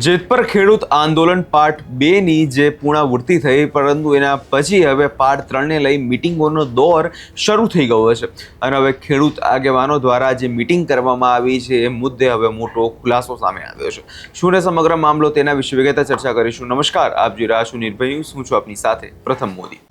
જેતપર ખેડૂત આંદોલન પાર્ટ 2 ની જે પૂર્ણાવૃત્તિ થઈ, પરંતુ એના પછી હવે પાર્ટ 3 ને લઈ મિટિંગોનો દોર શરૂ થઈ ગયો છે અને હવે ખેડૂત આગેવાનો દ્વારા જે મિટિંગ કરવામાં આવી છે એ મુદ્દે હવે મોટો ખુલાસો સામે આવ્યો છે. શું ને સમગ્ર મામલો તેના વિશે વિગતે ચર્ચા કરીશું. નમસ્કાર, આપ જોઈ રહ્યા છો નિર્ભય ન્યૂઝ. હું છું આપની સાથે પ્રથમ મોદી.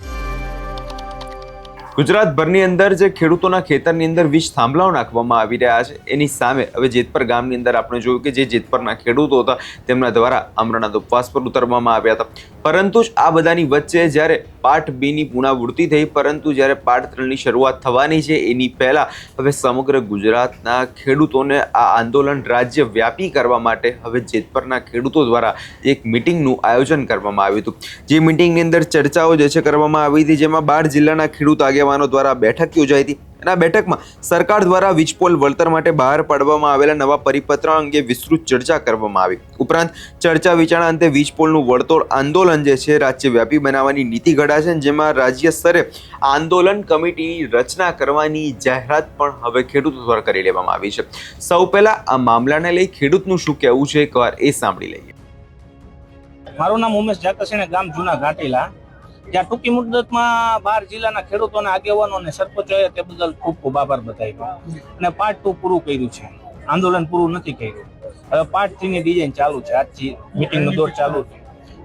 ગુજરાતભરની અંદર જે ખેડૂતોના ખેતરની અંદર વીજ થાંભલાઓ નાખવામાં આવી રહ્યા છે એની સામે હવે જેતપર ગામની અંદર આપણે જોયું કે જે જેતપરના ખેડૂતો હતા તેમના દ્વારા અમરનાથ ઉપવાસ પર ઉતરવામાં આવ્યા હતા. પરંતુ આ બધાની વચ્ચે જ્યારે પાર્ટ 2 ની પૂર્ણાવૃત્તિ થઈ, પરંતુ જ્યારે પાર્ટ 3 ની શરૂઆત થવાની છે એની પહેલા હવે સમગ્ર ગુજરાતના ખેડૂતોને આ આંદોલન રાજ્ય વ્યાપી કરવા માટે હવે જેતપરના ખેડૂતો દ્વારા એક મિટિંગનું આયોજન કરવામાં આવ્યું હતું. જે મિટિંગની અંદર ચર્ચાઓ જે છે કરવામાં આવી હતી, જેમાં 12 જિલ્લાના ખેડૂત આગેવાનો દ્વારા બેઠક યોજાઈ હતી. અને આ બેઠકમાં સરકાર દ્વારા વીજપોલ વળતર માટે બહાર પાડવામાં આવેલા નવા પરિપત્ર અંગે વિસ્તૃત ચર્ચા કરવામાં આવી. ઉપરાંત ચર્ચા વિચારણા અંતે વીજપોલનું વળતર આંદોલન જે છે રાજ્યવ્યાપી બનાવવાની નીતિ ઘડાશે, જેમાં રાજ્ય સ્તરે આંદોલન કમિટીની રચના કરવાની જાહેરાત પણ હવે ખેડૂતો દ્વારા કરી લેવામાં આવી છે. સૌ પહેલા આ મામલાને લઈ ખેડૂતનું શું કહેવું છે એકવાર એ સાંભળી લઈએ. મારું નામ ઉમેશ જાકરસિંહ, ગામ જૂના ઘાટીલા, જ્યાં ટૂંકી મુદતમાં 12 જિલ્લાના ખેડૂતોના આગેવાનો અને સરપંચોએ તે બદલ ખૂબ ખૂબ આભાર બતાવ્યો અને પાર્ટ 2 પૂરું કર્યું છે. આંદોલન પૂરું નથી કર્યું. હવે પાર્ટ 3 ની ડિઝાઇન ચાલુ છે. આજથી મિટિંગનો દોર ચાલુ છે.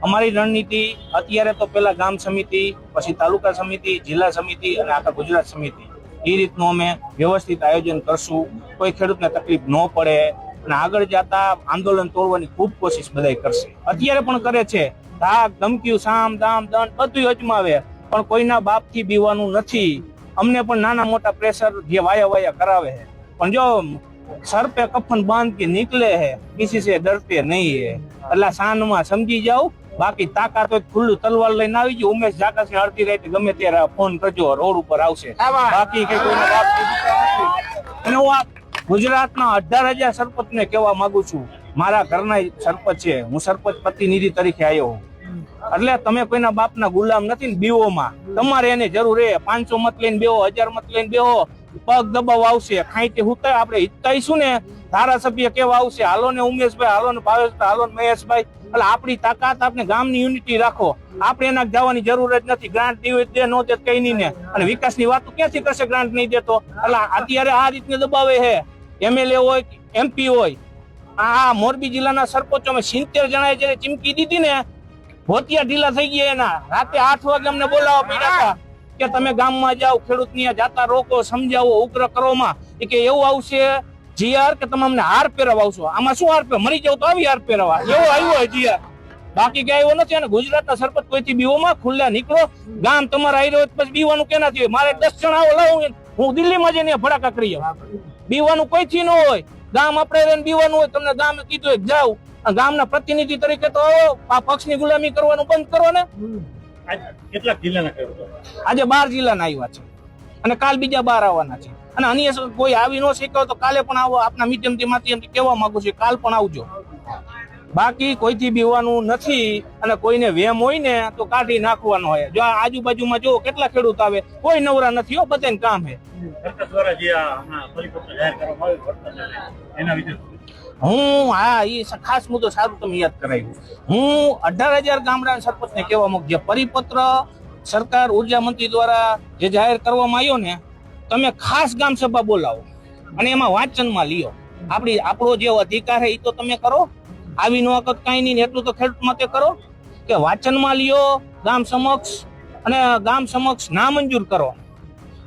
અમારી રણનીતિ અત્યારે તો પહેલા ગામ સમિતિ, પછી તાલુકા સમિતિ, જિલ્લા સમિતિ અને આખા ગુજરાત સમિતિ, એ રીતનું અમે વ્યવસ્થિત આયોજન કરશું. કોઈ ખેડૂતને તકલીફ ન પડે અને આગળ જતા આંદોલન તોડવાની ખૂબ કોશિશ બધા કરશે. અત્યારે પણ કરે છે. ધાક, ધમકીઓ, સામ, દામ, દંડ બધું અજમાવે, પણ કોઈના બાપથી બીવાનું નથી. અમને પણ નાના મોટા પ્રેશર જે વાયા કરાવે છે, પણ જો સર પે કફન બાંધ કે નીકળે હે, કિસી સે ડરતે નહીં હે. એટલે શાનમાં સમજી જાવ. બાકી તાકાત હોય ખુલ્લું તલવાર લઈને આવી જાય. ઉમેશ જાકરસિંહ અડધી રાતે ગમે ત્યારે ફોન કરજો, રોડ ઉપર આવશે. બાકી કઈ કોઈના બાપથી બીતા નથી. અને હું આ ગુજરાતના 18,000 સરપંચને કહેવા માંગુ છું, મારા ઘરના સરપંચ છે, હું સરપંચ પ્રતિનિધિ તરીકે આવ્યો હું. એટલે તમે કોઈના બાપના ગુલામ નથી ને બીઓમાં. તમારે એને જરૂર હે 500 મત લઈને બેહો, 1000 મત લઈને બેહો, પગ દબાવ આવશે. ખાઈતે હુતા આપણે હિતાઈશું ને, ધારાસભ્ય કેવા આવશે, હાલો ને ઉમેશભાઈ, હાલો ને ભાવેશભાઈ, હાલો ને મહેશભાઈ. એટલે આપણી તાકાત, આપણે ગામની યુનિટી રાખો. આપણે એના જવાની જરૂર જ નથી. ગ્રાન્ટ દે નો દે કઈ નહીં ને, અને વિકાસની વાતો ક્યાંથી કરશે ગ્રાન્ટ નહીં દેતો. એટલે અત્યારે આ રીતને દબાવે છે. MLA હોય, MP હોય. આ મોરબી જિલ્લાના સરપંચો 70 જણાએ જયારે ચીમકી દીધી ને, ભોતિયા ઢીલા થઈ ગયા. એના રાતે 8 વાગે અમને બોલાવવા પડ્યા હતા કે તમે ગામમાં જાઓ, ખેડૂતની જાતા રોકો, સમજાવો, ઉગ્ર કરોમાં. એ કે એવું આવશે જીઆર કે તમે અમને હાર પહેરવા આવશો. આમાં શું હાર પહેરવા? મરી જાવ તો આવી હાર પહેરવા, એવો આવ્યો જીઆર. બાકી કઈ આવ્યો નથી. અને ગુજરાતના સરપંચ કોઈથી બીવોમાં ખુલ્લા નીકળો. ગામ તમારે આવી રહ્યો પછી બીવાનું કેનાથી હોય? મારે 10 જણા આવો લાવું, હું દિલ્હીમાં જઈને ભડાકા કરી આવું. બીવાનું કોઈથી ન હોય. ગામ આપણે રહીને બીવાનું હોય. તમને ગામે કીધું જાવ, ગામના પ્રતિનિધિ તરીકે તો આ પક્ષની ગુલામી કરવાનું બંધ કરો ને. કેટલા જિલ્લાના ખેડૂતો આજે 12 જિલ્લાના આવ્યા છે અને કાલ બીજા 12 આવવાના છે. અને અન્ય કોઈ આવી ન શીખ્યો તો કાલે પણ આવો. આપના માધ્યમથી કહેવા માંગુ છું, કાલ પણ આવજો. બાકી કોઈથી બીવાનું નથી. અને કોઈને વેમ હોય ને તો કાઢી નાખવાનો હોય. જો આ આજુબાજુમાં જો કેટલા ખેડૂત આવે, કોઈ નવરા નથી હો, બધાને કામ છે. સરકાર દ્વારા જે હમણાં પરિપત્ર જાહેર કરવામાં આવ્યું એના વિશે એ ખાસ મુદ્દો સારું તમે યાદ કરાવ્યું. હું 18,000 ગામડાના સરપંચને કહેવા માંગુ, જે પરિપત્ર સરકાર ઉર્જા મંત્રી દ્વારા જે જાહેર કરવામાં આવ્યો ને, તમે ખાસ ગામ સભા બોલાવો અને એમાં વાંચનમાં લ્યો. આપણો જે અધિકાર છે એ તો તમે કરો. આવી નો વખત કઈ નહીં, એટલું તો ખેડૂત માટે કરો કે વાંચનમાં લ્યો ગામ સમક્ષ, અને ગામ સમક્ષ નામંજૂર કરો.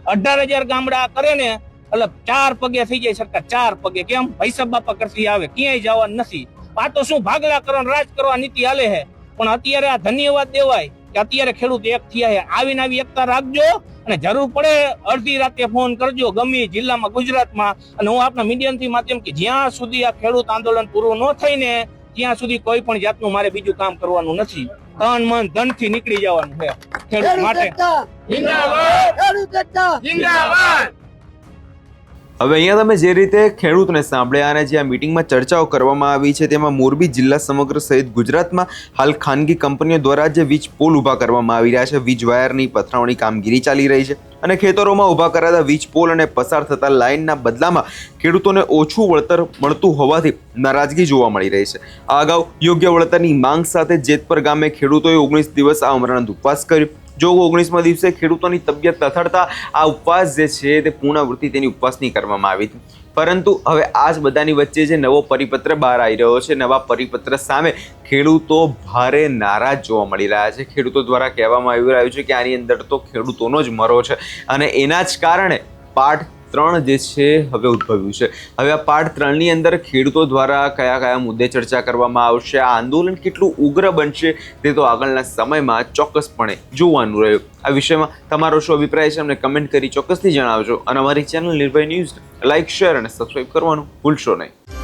18,000 ગામડા કરે ને એટલે 4 પગે થઈ જાય સરકાર. 4 પગે કેમ? પૈસા બાપા કરતી આવે, ક્યાંય જવાનું નથી. આ તો શું ભાગલા કરો, રાજ કરવા નીતિ હાલે છે. પણ અત્યારે આ ધન્યવાદ દેવાય કે અત્યારે ખેડૂત એક થયા છે. આવી એકતા રાખજો અને જરૂર પડે અડધી રાતે ફોન કરજો ગમે જિલ્લામાં, ગુજરાતમાં. અને હું આપણા મીડિયાથી માધ્યમ કે જ્યાં સુધી આ ખેડૂત આંદોલન પૂરું ન થાય ને ત્યાં સુધી કોઈ પણ જાતનું મારે બીજું કામ કરવાનું નથી. તન મન ધનથી નીકળી જવાનું છે ખેડૂત માટે. હવે અહીંયા તમે જે રીતે ખેડૂતને સાંભળ્યા અને જે આ મિટિંગમાં ચર્ચાઓ કરવામાં આવી છે, તેમાં મોરબી જિલ્લા સમગ્ર સહિત ગુજરાતમાં હાલ ખાનગી કંપનીઓ દ્વારા જે વીજ પોલ ઊભા કરવામાં આવી રહ્યા છે, વીજ વાયરની પથરાવણી કામગીરી ચાલી રહી છે અને ખેતરોમાં ઊભા કરાતા વીજ પોલ અને પસાર થતા લાઇનના બદલામાં ખેડૂતોને ઓછું વળતર મળતું હોવાથી નારાજગી જોવા મળી રહી છે. આ અગાઉ યોગ્ય વળતરની માંગ સાથે જેતપર ગામે ખેડૂતોએ 19 દિવસ આ અમરનાથ ઉપવાસ કર્યો. જો 19મા દિવસે ખેડૂતોની તબિયત લથડતા આ ઉપવાસ જે છે તે પૂર્ણાવૃત્તિ તેની ઉપવાસની કરવામાં આવી હતી. પરંતુ હવે આ જ બધાની વચ્ચે જે નવો પરિપત્ર બહાર આવી રહ્યો છે, નવા પરિપત્ર સામે ખેડૂતો ભારે નારાજ જોવા મળી રહ્યા છે. ખેડૂતો દ્વારા કહેવામાં આવી રહ્યું છે કે આની અંદર તો ખેડૂતોનો જ મરો છે અને એના જ કારણે પાર્ટ 3 જે છે હવે ઉદ્ભવ્યું છે. હવે આ પાર્ટ 3ની અંદર ખેડૂતો દ્વારા કયા કયા મુદ્દે ચર્ચા કરવામાં આવશે, આ આંદોલન કેટલું ઉગ્ર બનશે તે તો આગળના સમયમાં ચોક્કસપણે જોવાનું રહ્યું. આ વિષયમાં તમારો શું અભિપ્રાય છે અમને કમેન્ટ કરી ચોક્કસથી જણાવજો અને અમારી ચેનલ નિર્ભય ન્યૂઝ લાઇક, શેર અને સબસ્ક્રાઇબ કરવાનું ભૂલશો નહીં.